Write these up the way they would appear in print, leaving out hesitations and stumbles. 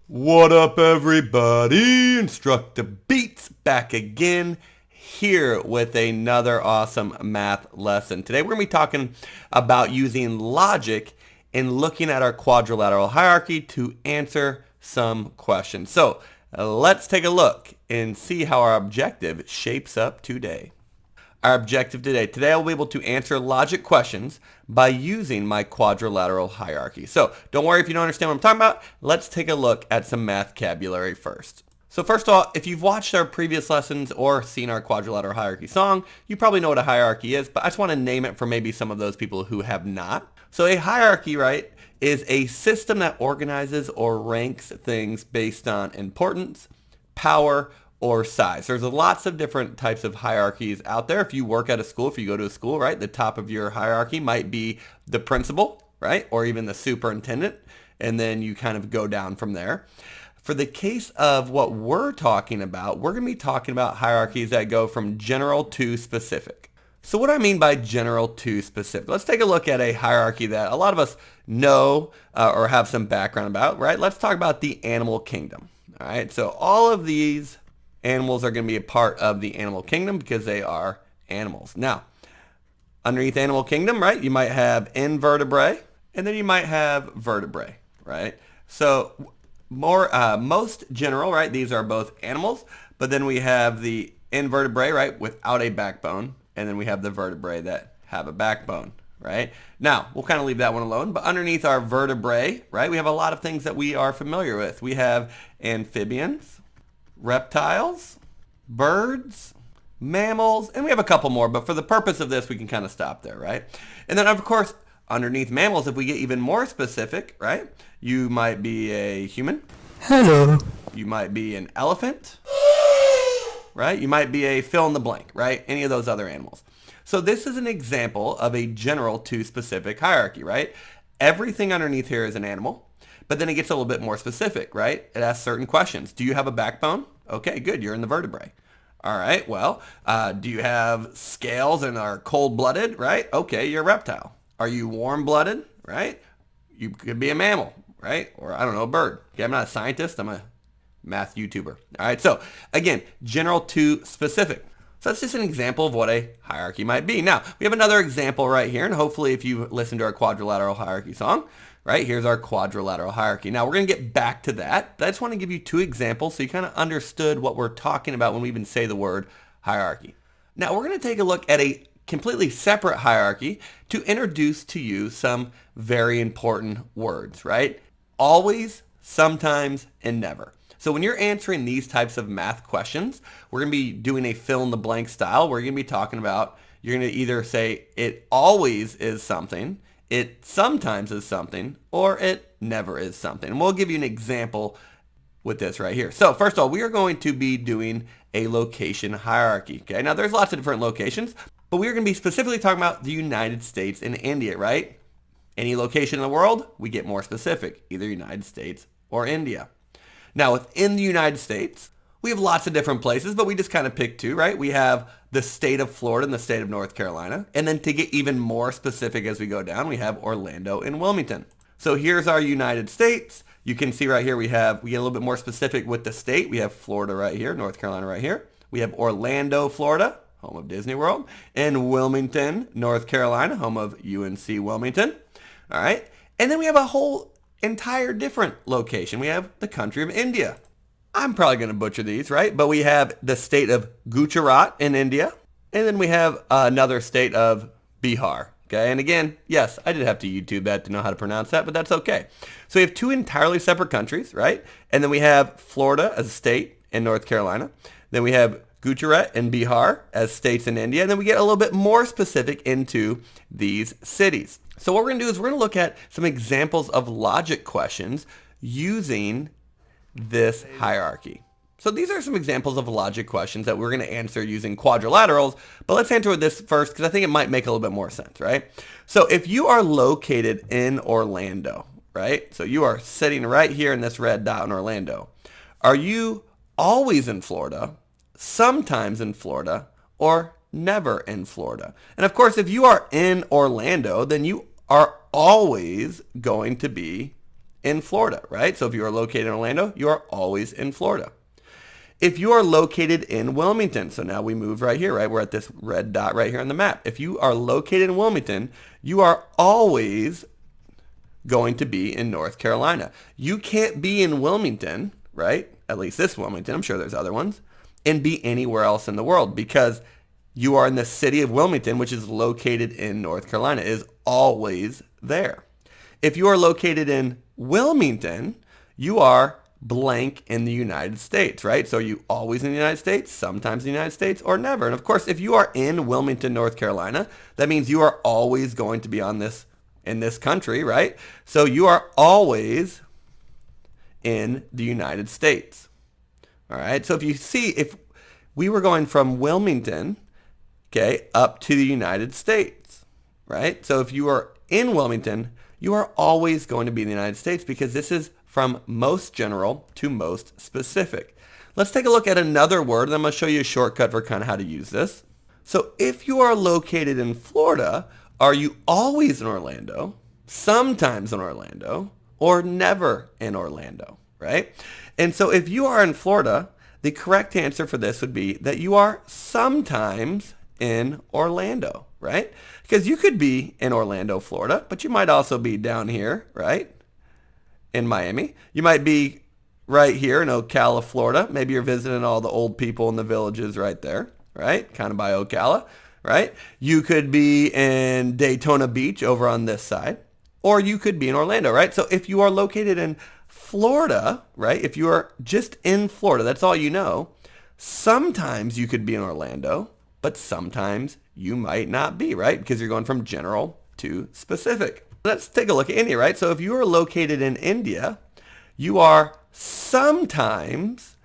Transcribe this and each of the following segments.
What up, everybody? InstructaBeats back again here with another awesome math lesson. Today we're going to be talking about using logic and looking at our quadrilateral hierarchy to answer some questions. So let's take a look and see how our objective shapes up today. Our objective today I'll be able to answer logic questions by using my quadrilateral hierarchy. So don't worry if you don't understand what I'm talking about. Let's take a look at some mathcabulary first. So first of all, if you've watched our previous lessons or seen our quadrilateral hierarchy song, you probably know what a hierarchy is, but I just want to name it for maybe some of those people who have not. So a hierarchy, right, is a system that organizes or ranks things based on importance, power, or size. There's lots of different types of hierarchies out there. If you work at a school, if you go to a school, right, the top of your hierarchy might be the principal, right, or even the superintendent, and then you kind of go down from there. For the case of what we're talking about, we're going to be talking about hierarchies that go from general to specific. So what do I mean by general to specific? Let's take a look at a hierarchy that a lot of us know or have some background about, right? Let's talk about the animal kingdom. All right, so all of these animals are going to be a part of the animal kingdom because they are animals. Now, underneath animal kingdom, right, you might have invertebrate, and then you might have vertebrae, right? So most general, right, these are both animals, but then we have the invertebrate, right, without a backbone, and then we have the vertebrae that have a backbone, right? Now, we'll kind of leave that one alone, but underneath our vertebrae, right, we have a lot of things that we are familiar with. We have amphibians, reptiles, birds, mammals, and we have a couple more, but for the purpose of this, we can kind of stop there, right? And then, of course, underneath mammals, if we get even more specific, right, you might be a human. Hello. You might be an elephant, right? You might be a fill in the blank, right? Any of those other animals. So this is an example of a general to specific hierarchy, right? Everything underneath here is an animal. But then it gets a little bit more specific, right? It asks certain questions. Do you have a backbone? Okay, good. You're in the vertebrae. All right, well, do you have scales and are cold-blooded, right? Okay, you're a reptile. Are you warm-blooded, right? You could be a mammal, right? Or, I don't know, a bird. Okay, I'm not a scientist. I'm a math YouTuber. All right, so, again, general to specific. So that's just an example of what a hierarchy might be. Now, we have another example right here, and hopefully if you've listened to our quadrilateral hierarchy song, right, here's our quadrilateral hierarchy. Now, we're going to get back to that. I just want to give you two examples so you kind of understood what we're talking about when we even say the word hierarchy. Now, we're going to take a look at a completely separate hierarchy to introduce to you some very important words, right? Always, sometimes, and never. So when you're answering these types of math questions, we're going to be doing a fill-in-the-blank style. We're going to be talking about, you're going to either say it always is something, it sometimes is something, or it never is something. And we'll give you an example with this right here. So first of all, we are going to be doing a location hierarchy. Okay, now there's lots of different locations, but we are going to be specifically talking about the United States and India, right? Any location in the world, we get more specific, either United States or India. Now within the United States, we have lots of different places, but we just kind of picked two, right? We have the state of Florida and the state of North Carolina. And then to get even more specific as we go down, we have Orlando and Wilmington. So here's our United States. You can see right here we get a little bit more specific with the state. We have Florida right here, North Carolina right here. We have Orlando, Florida, home of Disney World, and Wilmington, North Carolina, home of UNC Wilmington. All right. And then we have a whole entire different location. We have the country of India. I'm probably going to butcher these, right? But we have the state of Gujarat in India. And then we have another state of Bihar. Okay, and again, yes, I did have to YouTube that to know how to pronounce that, but that's okay. So we have two entirely separate countries, right? And then we have Florida as a state in North Carolina. Then we have Gujarat and Bihar as states in India. And then we get a little bit more specific into these cities. So what we're going to do is we're going to look at some examples of logic questions using this hierarchy. So these are some examples of logic questions that we're going to answer using quadrilaterals, but let's answer this first because I think it might make a little bit more sense, right? So if you are located in Orlando, right? So you are sitting right here in this red dot in Orlando. Are you always in Florida, sometimes in Florida, or never in Florida? And of course, if you are in Orlando, then you are always going to be in Florida, right? So if you are located in Orlando, you are always in Florida. If you are located in Wilmington, so now we move right here, right? We're at this red dot right here on the map. If you are located in Wilmington, you are always going to be in North Carolina. You can't be in Wilmington, right? At least this Wilmington, I'm sure there's other ones, and be anywhere else in the world because you are in the city of Wilmington, which is located in North Carolina. It is always there. If you are located in Wilmington, you are blank in the United States, right? So are you always in the United States, sometimes in the United States, or never? And of course, if you are in Wilmington, North Carolina, that means you are always going to be in this country, right? So you are always in the United States. All right. So if you see, if we were going from Wilmington, okay, up to the United States, right? So if you are in Wilmington, you are always going to be in the United States because this is from most general to most specific. Let's take a look at another word, and I'm going to show you a shortcut for kind of how to use this. So if you are located in Florida, are you always in Orlando, sometimes in Orlando, or never in Orlando, right? And so if you are in Florida, the correct answer for this would be that you are sometimes in Orlando, right? Because you could be in Orlando, Florida, but you might also be down here, right? In Miami. You might be right here in Ocala, Florida. Maybe you're visiting all the old people in the villages right there, right? Kind of by Ocala, right? You could be in Daytona Beach over on this side, or you could be in Orlando, right? So if you are located in Florida, right? If you are just in Florida, that's all you know. Sometimes you could be in Orlando, but sometimes you might not be, right? Because you're going from general to specific. Let's take a look at India, right? So if you are located in India, you are sometimes,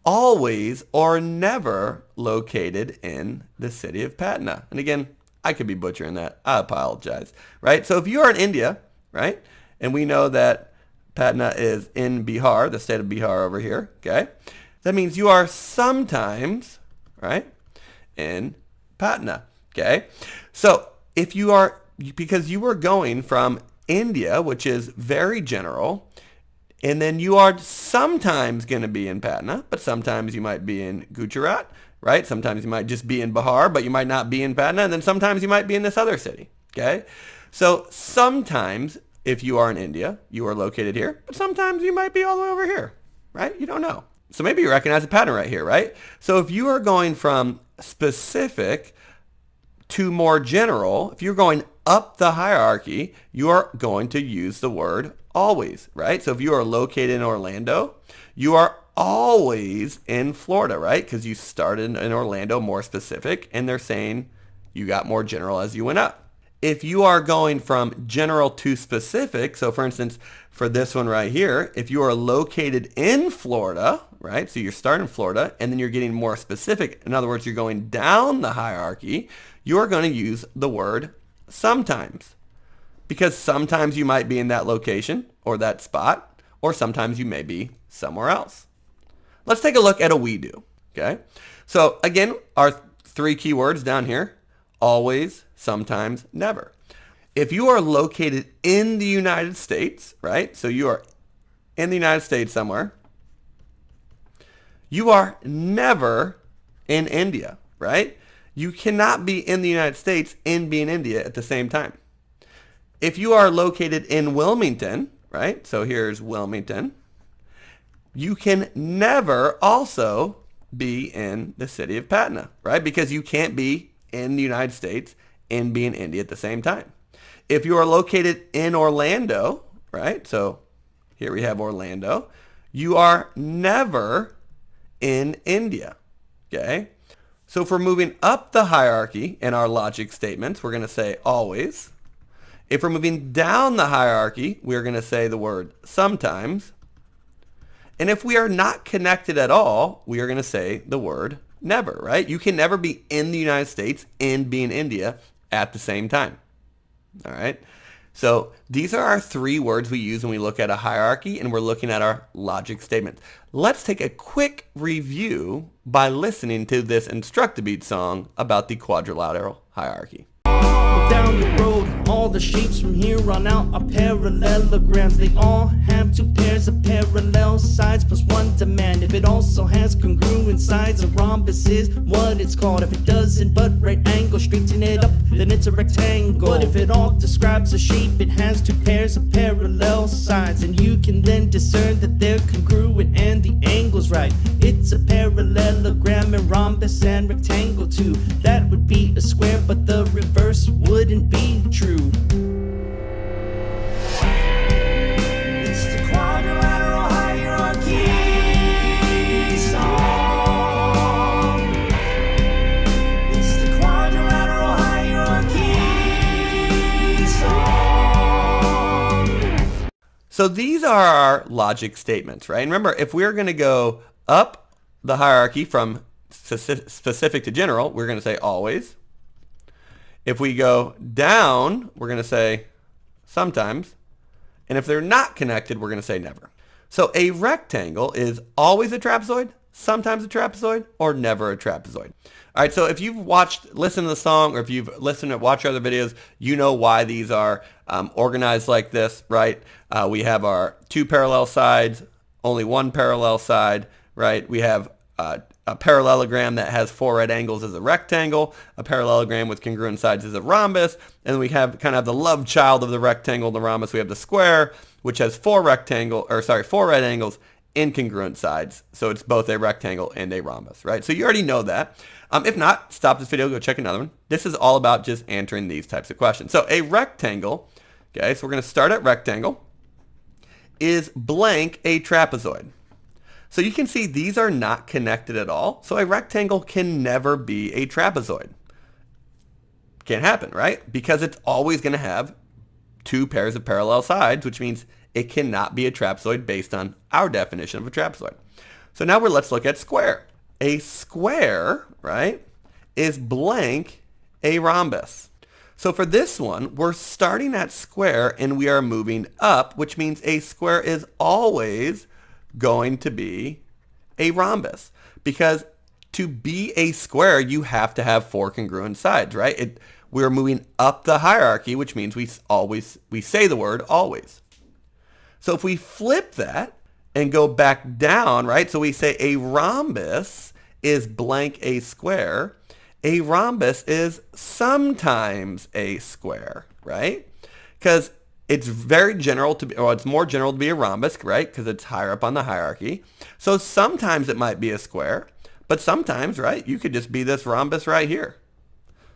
always, or never located in the city of Patna. And again, I could be butchering that. I apologize, right? So if you are in India, right, and we know that Patna is in Bihar, the state of Bihar over here, okay? That means you are sometimes, right, in Patna, okay? So if you are, because you are going from India, which is very general, and then you are sometimes going to be in Patna, but sometimes you might be in Gujarat, right? Sometimes you might just be in Bihar, but you might not be in Patna, and then sometimes you might be in this other city, okay? So sometimes if you are in India, you are located here, but sometimes you might be all the way over here, right? You don't know. So maybe you recognize a pattern right here, right? So if you are going from specific to more general, if you're going up the hierarchy, you are going to use the word always, right? So if you are located in Orlando, you are always in Florida, right? Because you started in Orlando more specific, and they're saying you got more general as you went up. If you are going from general to specific, so for instance, for this one right here, if you are located in Florida, right? So you're starting in Florida, and then you're getting more specific. In other words, you're going down the hierarchy. You're going to use the word sometimes, because sometimes you might be in that location or that spot, or sometimes you may be somewhere else. Let's take a look at a we do, okay? So again, our three keywords down here, always, sometimes, never. If you are located in the United States, right? So you are in the United States somewhere, you are never in India, right? You cannot be in the United States and be in India at the same time. If you are located in Wilmington, right? So here's Wilmington. You can never also be in the city of Patna, right? Because you can't be in the United States and be in India at the same time. If you are located in Orlando, right? So here we have Orlando. You are never in India, okay? So if we're moving up the hierarchy in our logic statements, we're going to say always. If we're moving down the hierarchy, we're going to say the word sometimes. And if we are not connected at all, we are going to say the word never, right? You can never be in the United States and be in India at the same time, all right? So these are our three words we use when we look at a hierarchy and we're looking at our logic statements. Let's take a quick review by listening to this InstructaBeats song about the quadrilateral hierarchy. Down the road all the shapes from here on out are parallelograms. They all have two pairs of parallel sides plus one demand. If it also has congruent sides, a rhombus is what it's called. If it doesn't but right angle straighten it up, then it's a rectangle. But if it all describes a shape, it has two pairs of parallel sides, and you can then discern that they're congruent and the angle's right. It's a parallelogram and rhombus and rectangle too. That would be a square, but the reverse wouldn't be true. It's the quadrilateral hierarchy song. It's the quadrilateral hierarchy song. So these are our logic statements, right? And remember, if we're going to go up the hierarchy from specific to general, we're going to say always. If we go down, we're going to say sometimes. And if they're not connected, we're going to say never. So a rectangle is always a trapezoid, sometimes a trapezoid, or never a trapezoid. All right, so if you've listened to the song, or if you've listened to watch other videos, you know why these are organized like this, right? We have our two parallel sides, only one parallel side, right? We have a parallelogram that has four right angles is a rectangle, a parallelogram with congruent sides is a rhombus, and we have kind of the love child of the rectangle, the rhombus. We have the square, which has four right angles, incongruent sides. So it's both a rectangle and a rhombus, right? So you already know that. If not, stop this video, go check another one. This is all about just answering these types of questions. So a rectangle, okay, so we're going to start at rectangle, is blank a trapezoid. So you can see these are not connected at all. So a rectangle can never be a trapezoid. Can't happen, right? Because it's always going to have two pairs of parallel sides, which means it cannot be a trapezoid based on our definition of a trapezoid. So now let's look at square. A square, right, is blank a rhombus. So for this one, we're starting at square and we are moving up, which means a square is always going to be a rhombus, because to be a square, you have to have four congruent sides, right? We're moving up the hierarchy, which means we say the word always. So if we flip that and go back down, right? So we say a rhombus is blank a square. A rhombus is sometimes a square, right? Because it's very general to be, or it's more general to be a rhombus, right? Because it's higher up on the hierarchy. So sometimes it might be a square, but sometimes, right, you could just be this rhombus right here.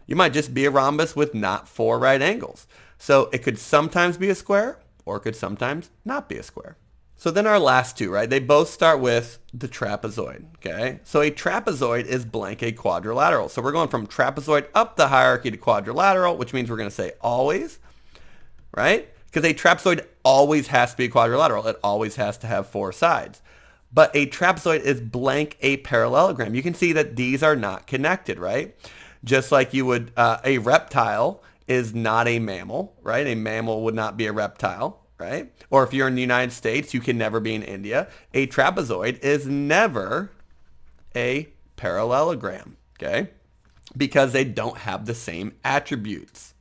You might just be a rhombus with not four right angles. So it could sometimes be a square, or it could sometimes not be a square. So then our last two, right, they both start with the trapezoid, okay? So a trapezoid is blank a quadrilateral. So we're going from trapezoid up the hierarchy to quadrilateral, which means we're going to say always, right? Because a trapezoid always has to be a quadrilateral. It always has to have four sides. But a trapezoid is blank a parallelogram. You can see that these are not connected, right? Just like you would, a reptile is not a mammal, right? A mammal would not be a reptile, right? Or if you're in the United States, you can never be in India. A trapezoid is never a parallelogram, okay? Because they don't have the same attributes.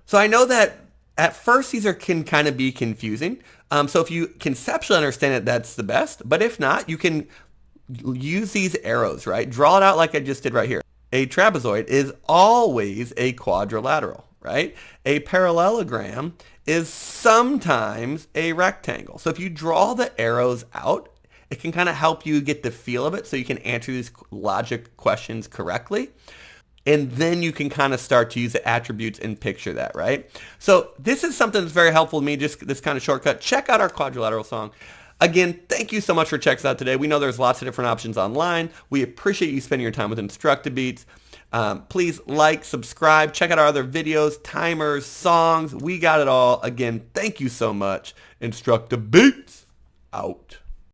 So I know that at first, these can kind of be confusing. So if you conceptually understand it, that's the best. But if not, you can use these arrows, right? Draw it out like I just did right here. A trapezoid is always a quadrilateral, right? A parallelogram is sometimes a rectangle. So if you draw the arrows out, it can kind of help you get the feel of it so you can answer these logic questions correctly. And then you can kind of start to use the attributes and picture that, right? So this is something that's very helpful to me, just this kind of shortcut. Check out our quadrilateral song. Again, thank you so much for checking us out today. We know there's lots of different options online. We appreciate you spending your time with InstructaBeats. Please like, subscribe, check out our other videos, timers, songs. We got it all. Again, thank you so much. InstructaBeats out.